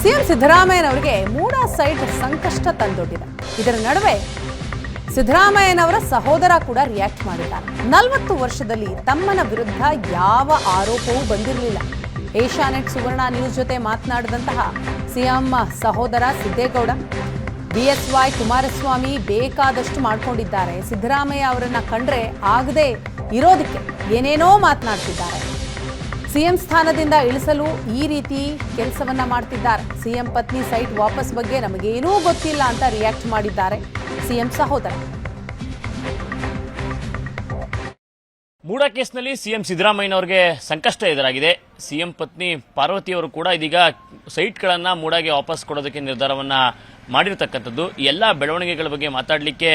CM ಸಿದ್ದರಾಮಯ್ಯನವರಿಗೆ MUDA site ಸಂಕಷ್ಟ ತಂದೊಡ್ಡಿದೆ. ಇದರ ನಡುವೆ ಸಿದ್ದರಾಮಯ್ಯನವರ ಸಹೋದರ ಕೂಡ ರಿಯಾಕ್ಟ್ ಮಾಡಿದ್ದಾರೆ. 40 ವರ್ಷದಲ್ಲಿ ತಮ್ಮನ ವಿರುದ್ಧ ಯಾವ ಆರೋಪವೂ ಬಂದಿರಲಿಲ್ಲ. ಏಷ್ಯಾನೆಟ್ ಸುವರ್ಣ ನ್ಯೂಸ್ ಜೊತೆ ಮಾತನಾಡಿದಂತಹ ಸಿಎಂ ಸಹೋದರ ಸಿದ್ದೇಗೌಡ, ಬಿಎಸ್ವೈ ಕುಮಾರಸ್ವಾಮಿ ಬೇಕಾದಷ್ಟು ಮಾಡ್ಕೊಂಡಿದ್ದಾರೆ, ಸಿದ್ದರಾಮಯ್ಯ ಅವರನ್ನ ಕಂಡ್ರೆ ಆಗದೆ ಇರೋದಕ್ಕೆ ಏನೇನೋ ಮಾತನಾಡ್ತಿದ್ದಾರೆ, ಸಿಎಂ ಸ್ಥಾನದಿಂದ ಇಳಿಸಲು ಈ ರೀತಿ ಕೆಲಸವನ್ನ ಮಾಡ್ತಿದ್ದಾರೆ, ಸಿಎಂ ಪತ್ನಿ ಸೈಟ್ ವಾಪಸ್ ಬಗ್ಗೆ ನಮಗೇನೂ ಗೊತ್ತಿಲ್ಲ ಅಂತ ರಿಯಾಕ್ಟ್ ಮಾಡಿದ್ದಾರೆ ಸಿಎಂ ಸಹೋದರ. ಮೂಡಾ ಕೇಸ್ನಲ್ಲಿ ಸಿಎಂ ಸಿದ್ದರಾಮಯ್ಯನವರಿಗೆ ಸಂಕಷ್ಟ ಎದುರಾಗಿದೆ. ಸಿಎಂ ಪತ್ನಿ ಪಾರ್ವತಿಯವರು ಕೂಡ ಇದೀಗ ಸೈಟ್ಗಳನ್ನ ಮೂಡಾಗೆ ವಾಪಸ್ ಕೊಡೋದಕ್ಕೆ ನಿರ್ಧಾರವನ್ನ ಮಾಡಿರ್ತಕ್ಕಂಥದ್ದು. ಎಲ್ಲ ಬೆಳವಣಿಗೆಗಳ ಬಗ್ಗೆ ಮಾತಾಡಲಿಕ್ಕೆ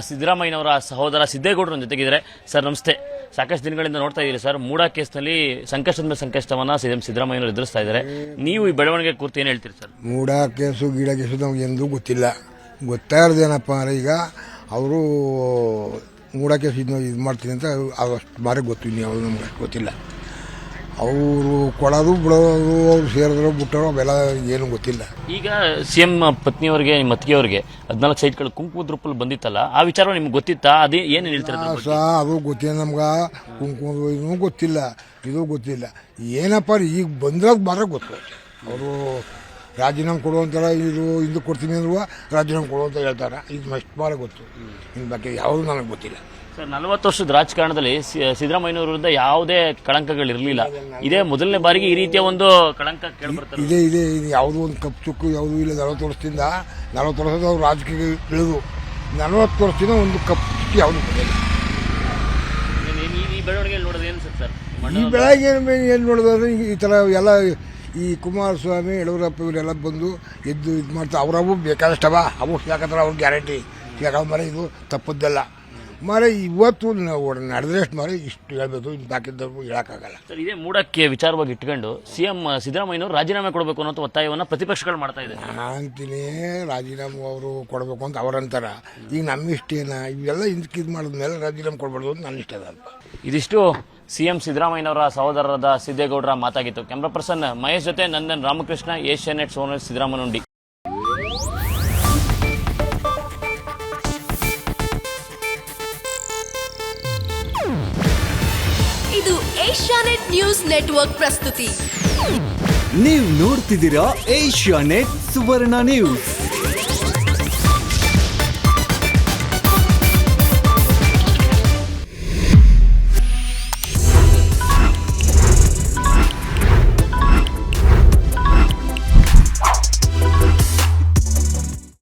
ಸಿದ್ದರಾಮಯ್ಯನವರ ಸಹೋದರ ಸಿದ್ದೇಗೌಡರ ಜೊತೆಗಿದ್ದಾರೆ. ಸರ್ ನಮಸ್ತೆ. ಸಾಕಷ್ಟು ದಿನಗಳಿಂದ ನೋಡ್ತಾ ಇದ್ದೀರಿ ಸರ್, ಮೂಡಾ ಕೇಸ್ನಲ್ಲಿ ಸಂಕಷ್ಟದ ಮೇಲೆ ಸಂಕಷ್ಟವನ್ನ ಸಿಎಂ ಸಿದ್ದರಾಮಯ್ಯನವರು ಎದುರಿಸ್ತಾ ಇದ್ದಾರೆ. ನೀವು ಈ ಬೆಳವಣಿಗೆ ಕುರಿತು ಏನು ಹೇಳ್ತೀರಿ ಸರ್? ಮೂಡಾ ಕೇಸು ಗೀಡ ಕೇಸು ನಮ್ಗೆ ಎಂದೂ ಗೊತ್ತಿಲ್ಲ. ಗೊತ್ತಾ ಇರೋದೇನಪ್ಪ ಅಂದರೆ ಈಗ ಅವರು ಮೂಡಾ ಕೇಸು ಇದು ಮಾಡ್ತೀನಿ ಅಂತ ಅಷ್ಟು ಬಾರಿ ಗೊತ್ತು, ಇನ್ನು ಯಾವುದು ನಮ್ಗೆ ಅಷ್ಟು ಗೊತ್ತಿಲ್ಲ. ಅವರು ಕೊಡೋದು ಬಿಡೋದು, ಅವ್ರು ಸೇರಿದ್ರು ಬಿಟ್ಟರು, ಅವೆಲ್ಲ ಏನು ಗೊತ್ತಿಲ್ಲ. ಈಗ ಸಿಎಂ ಪತ್ನಿಯವರಿಗೆ ನಿಮ್ಮ ಅತ್ತಿಗೆಯವರಿಗೆ 14 ಸೈಟ್ಗಳು ಕುಂಕುಮದ ರೂಪಲ್ಲಿ ಬಂದಿತ್ತಲ್ಲ, ಆ ವಿಚಾರ ನಿಮ್ಗೆ ಗೊತ್ತಿತ್ತಾ? ಅದೇ ಏನು ಹೇಳ್ತಾರೆ? ಅದು ಗೊತ್ತಿಲ್ಲ ನಮ್ಗೆ. ಕುಂಕುಮದ ಇದೂ ಗೊತ್ತಿಲ್ಲ, ಇದು ಗೊತ್ತಿಲ್ಲ. ಏನಪ್ಪ ಈಗ ಬಂದಿರೋದು ಮಾತ್ರ ಗೊತ್ತು. ಅವರು ರಾಜೀನಾಮೆ ಕೊಡುವಂತಾರ, ಇದು ಹಿಂದೆ ಕೊಡ್ತೀನಿ ಅಂದ್ರು ರಾಜೀನಾಮೆ ಕೊಡುವಂತ ಹೇಳ್ತಾರೆ. ಇದು ಅಷ್ಟು ಬಾರ ಗೊತ್ತು. ಇನ್ನು ಬಗ್ಗೆ ಯಾವುದು ನನಗೆ ಗೊತ್ತಿಲ್ಲ ಸರ್. 40 ವರ್ಷದ ರಾಜಕಾರಣದಲ್ಲಿ ಸಿದ್ದರಾಮಯ್ಯನವರ ವಿರುದ್ಧ ಯಾವುದೇ ಕಳಂಕಗಳಿರಲಿಲ್ಲ. ಇದೇ ಮೊದಲನೇ ಬಾರಿಗೆ ಈ ರೀತಿಯ ಒಂದು ಕಳಂಕ ಕೇಳಿಬರ್ತಾರೆ. ಇದೇ ಯಾವುದೋ ಒಂದು ಕಪ್ಪು ಚುಕ್ಕು ಯಾವುದೂ ಇಲ್ಲ. 40 ವರ್ಷದಿಂದ ಅವ್ರು ರಾಜಕೀಯ ಇಳಿದು 40 ವರ್ಷದಿಂದ ಒಂದು ಕಪ್ಪು ಚುಕ್ಕಿ ಯಾವುದು ಬಂದಿಲ್ಲ. ಈ ಬೆಳವಣಿಗೆ ನೋಡೋದು ಏನು ಸರ್? ಈ ಬೆಳಗ್ಗೆ ಏನು ನೋಡಿದ್ರೆ ಈ ಥರ ಎಲ್ಲ ಈ ಕುಮಾರಸ್ವಾಮಿ, ಯಡಿಯೂರಪ್ಪ ಇವರೆಲ್ಲ ಬಂದು ಎದ್ದು ಇದು ಮಾಡ್ತಾರೆ. ಅವರವು ಬೇಕಾದಷ್ಟವ, ಅವು ಯಾಕಂದ್ರೆ ಅವ್ರ ಗ್ಯಾರಂಟಿ ಯಾಕಂದ್ರೆ ಮರೆ ಇದು ತಪ್ಪದ್ದಲ್ಲ ಮರೆ. ಇವತ್ತು ನಡೆದ್ರಷ್ಟು ಮರೆ ಇಷ್ಟು ಹೇಳ್ಬೇಕು, ಇನ್ನು ಬಾಕಿದ್ದವ್ರು ಹೇಳೋಕ್ಕಾಗಲ್ಲ ಸರ್. ಇದೇ ಮೂಡಕ್ಕೆ ವಿಚಾರವಾಗಿ ಇಟ್ಕೊಂಡು ಸಿಎಂ ಸಿದ್ದರಾಮಯ್ಯನವರು ರಾಜೀನಾಮೆ ಕೊಡಬೇಕು ಅನ್ನೋ ಒತ್ತಾಯವನ್ನು ಪ್ರತಿಪಕ್ಷಗಳು ಮಾಡ್ತಾ ಇದೆ. ಅಂತೀನಿ ರಾಜೀನಾಮೆ ಅವರು ಕೊಡಬೇಕು ಅಂತ ಅವರಂತಾರ. ಈಗ ನಮ್ಮ ಇಷ್ಟೇನ ಇವೆಲ್ಲ ಹಿಂದಕ್ಕೆ ಇದು ಮಾಡಿದ್ಮೇಲೆ ರಾಜೀನಾಮೆ ಕೊಡಬಾರ್ದು ಅಂತ ನನ್ನ ಇಷ್ಟ ಅದ. ಇದಿಷ್ಟು ಸಿಎಂ ಸಿದ್ದರಾಮಯ್ಯನವರ ಸಹೋದರರಾದ ಸಿದ್ದೇಗೌಡರ ಮಾತಾಗಿತ್ತು. ಕ್ಯಾಮ್ರಾ ಪರ್ಸನ್ ಮಹೇಶ್ ಜೊತೆ ನಂದನ್ ರಾಮಕೃಷ್ಣ, ಏಷ್ಯಾನೆಟ್ ಸುವರ್ಣ ಸಿದ್ದರಾಮನುಂಡಿ. ಇದು ಏಷ್ಯಾನೆಟ್ ನ್ಯೂಸ್ ನೆಟ್ವರ್ಕ್ ಪ್ರಸ್ತುತಿ. ನೀವು ನೋಡ್ತಿದ್ದೀರಾ ಏಷ್ಯಾನೆಟ್ ಸುವರ್ಣ ನ್ಯೂಸ್.